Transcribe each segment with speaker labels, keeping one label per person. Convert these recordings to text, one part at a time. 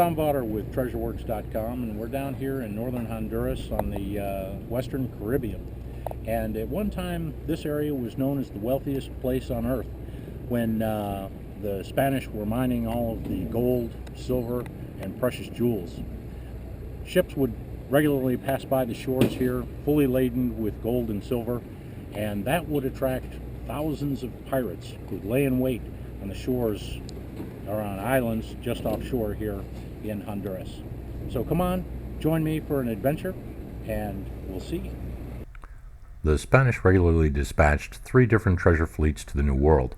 Speaker 1: Tom Vawter with TreasureWorks.com, and we're down here in northern Honduras on the Western Caribbean. And at one time, this area was known as the wealthiest place on earth when the Spanish were mining all of the gold, silver, and precious jewels. Ships would regularly pass by the shores here, fully laden with gold and silver, and that would attract thousands of pirates who would lay in wait on the shores or on islands just offshore here in Honduras. So come on, join me for an adventure, and we'll see.
Speaker 2: The Spanish regularly dispatched 3 different treasure fleets to the New World.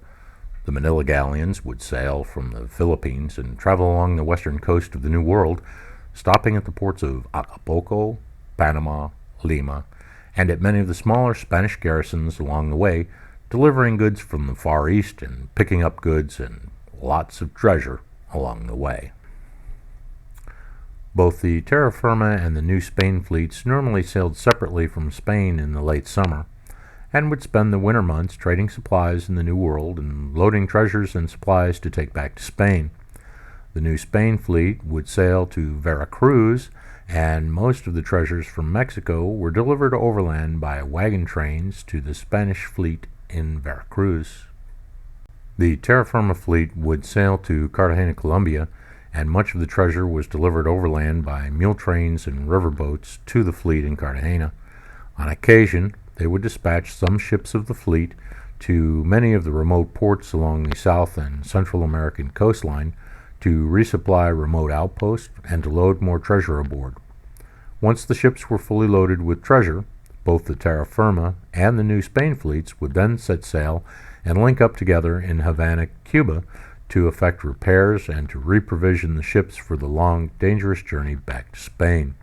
Speaker 2: The Manila galleons would sail from the Philippines and travel along the western coast of the New World, stopping at the ports of Acapulco, Panama, Lima, and at many of the smaller Spanish garrisons along the way, delivering goods from the Far East and picking up goods and lots of treasure along the way. Both the Terra Firma and the New Spain fleets normally sailed separately from Spain in the late summer, and would spend the winter months trading supplies in the New World and loading treasures and supplies to take back to Spain. The New Spain fleet would sail to Veracruz, and most of the treasures from Mexico were delivered overland by wagon trains to the Spanish fleet in Veracruz. The Terra Firma fleet would sail to Cartagena, Colombia, and much of the treasure was delivered overland by mule trains and riverboats to the fleet in Cartagena. On occasion, they would dispatch some ships of the fleet to many of the remote ports along the South and Central American coastline to resupply remote outposts and to load more treasure aboard. Once the ships were fully loaded with treasure, both the Terra Firma and the New Spain fleets would then set sail and link up together in Havana, Cuba, to effect repairs and to reprovision the ships for the long, dangerous journey back to Spain.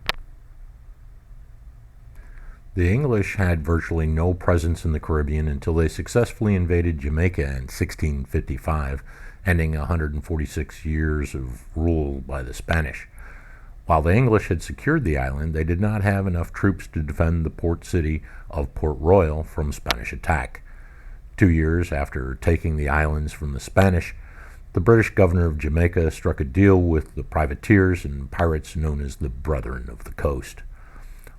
Speaker 2: The English had virtually no presence in the Caribbean until they successfully invaded Jamaica in 1655, ending 146 years of rule by the Spanish. While the English had secured the island, they did not have enough troops to defend the port city of Port Royal from Spanish attack. 2 years after taking the islands from the Spanish, the British governor of Jamaica struck a deal with the privateers and pirates known as the Brethren of the Coast,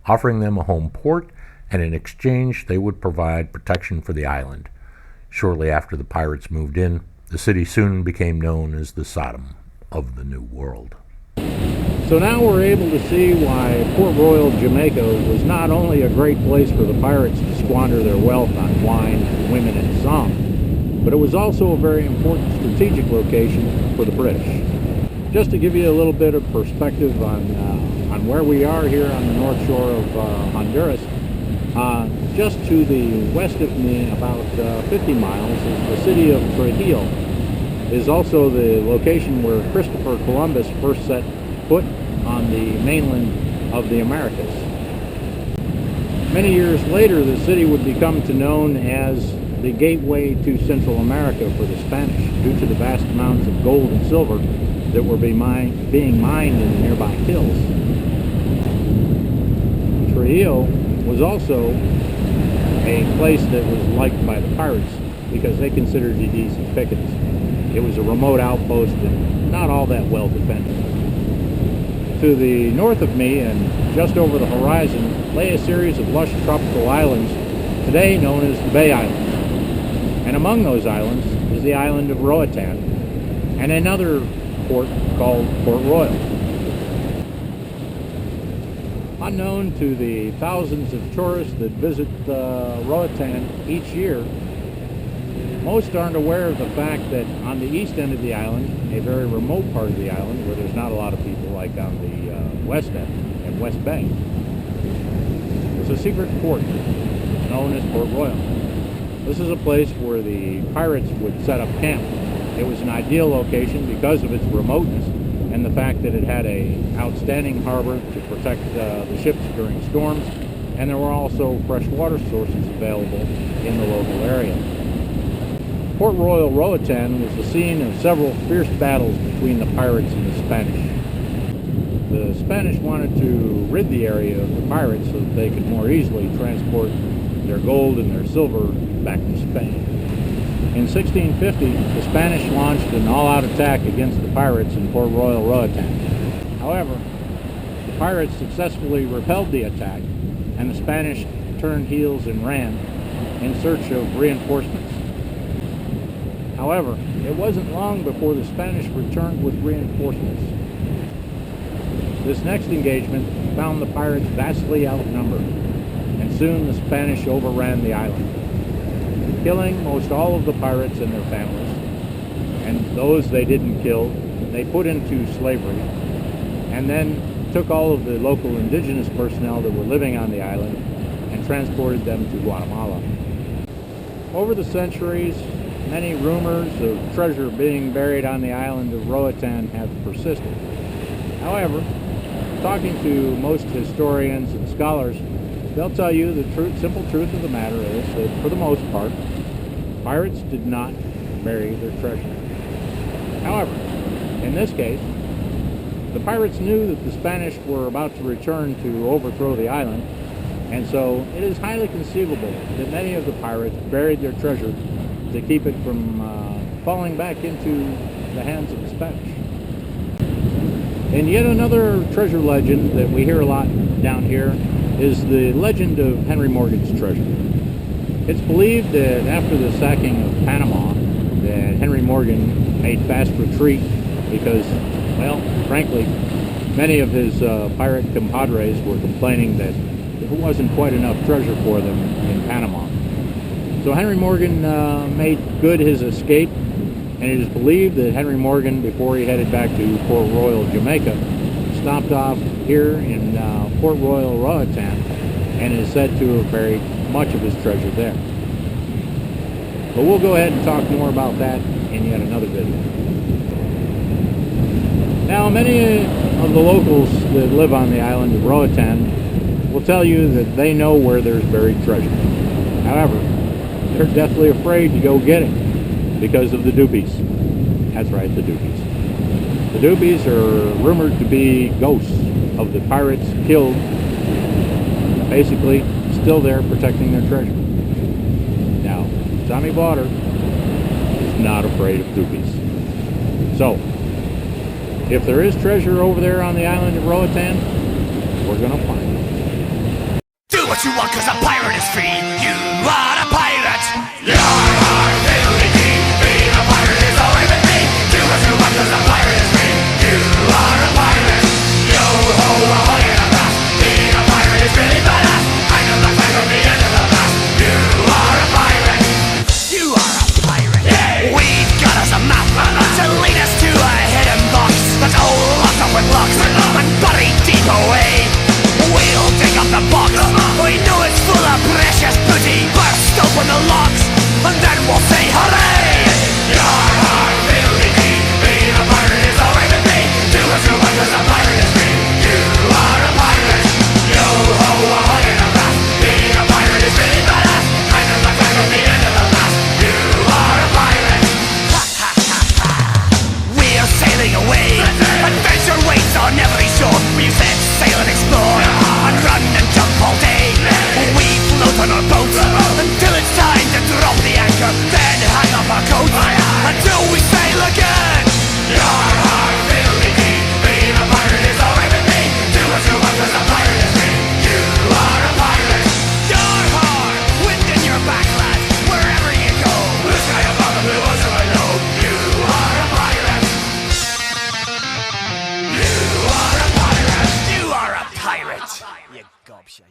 Speaker 2: offering them a home port, and in exchange they would provide protection for the island. Shortly after the pirates moved in, the city soon became known as the Sodom of the New World.
Speaker 1: So now we're able to see why Port Royal, Jamaica was not only a great place for the pirates to squander their wealth on wine, women, and song, but it was also a very important strategic location for the British. Just to give you a little bit of perspective on where we are here on the north shore of Honduras, just to the west of me, about 50 miles, is the city of Trujillo. Is also the location where Christopher Columbus first set foot on the mainland of the Americas. Many years later, the city would become known as the gateway to Central America for the Spanish, due to the vast amounts of gold and silver that were being mined in the nearby hills. Trujillo was also a place that was liked by the pirates because they considered it easy pickings. It was a remote outpost and not all that well defended. To the north of me and just over the horizon lay a series of lush tropical islands, today known as the Bay Islands. And among those islands is the island of Roatan and another port called Port Royal. Unknown to the thousands of tourists that visit Roatan each year, most aren't aware of the fact that on the east end of the island, a very remote part of the island where there's not a lot of people like on the west end and West Bay, there's a secret port known as Port Royal. This is a place where the pirates would set up camp. It was an ideal location because of its remoteness and the fact that it had an outstanding harbor to protect the ships during storms, and there were also fresh water sources available in the local area. Port Royal Roatan was the scene of several fierce battles between the pirates and the Spanish. The Spanish wanted to rid the area of the pirates so that they could more easily transport their gold and their silver back to Spain. In 1650, the Spanish launched an all-out attack against the pirates in Port Royal Roatan. However, the pirates successfully repelled the attack, and the Spanish turned heels and ran in search of reinforcements. However, it wasn't long before the Spanish returned with reinforcements. This next engagement found the pirates vastly outnumbered, and soon the Spanish overran the island, killing most all of the pirates and their families, and those they didn't kill, they put into slavery, and then took all of the local indigenous personnel that were living on the island and transported them to Guatemala. Over the centuries, many rumors of treasure being buried on the island of Roatan have persisted. However, talking to most historians and scholars, they'll tell you the simple truth of the matter is that, for the most part, pirates did not bury their treasure. However, in this case, the pirates knew that the Spanish were about to return to overthrow the island, and so it is highly conceivable that many of the pirates buried their treasure to keep it from falling back into the hands of the Spanish. And yet another treasure legend that we hear a lot down here is the legend of Henry Morgan's treasure. It's believed that after the sacking of Panama, that Henry Morgan made fast retreat because, well, frankly, many of his pirate compadres were complaining that there wasn't quite enough treasure for them in Panama. So Henry Morgan made good his escape, and it is believed that Henry Morgan, before he headed back to Port Royal, Jamaica, stopped off here in Port Royal, Roatan, and is said to have buried much of his treasure there. But we'll go ahead and talk more about that in yet another video. Now, many of the locals that live on the island of Roatan will tell you that they know where there's buried treasure. However, they're deathly afraid to go get it because of the doobies. That's right, the doobies. The doobies are rumored to be ghosts of the pirates killed, basically still there protecting their treasure. Now, Tommy Vawter is not afraid of doobies. So, if there is treasure over there on the island of Roatan, we're going to find it.
Speaker 3: Do what you want, 'cause a pirate is free. You are a pirate. Yeah!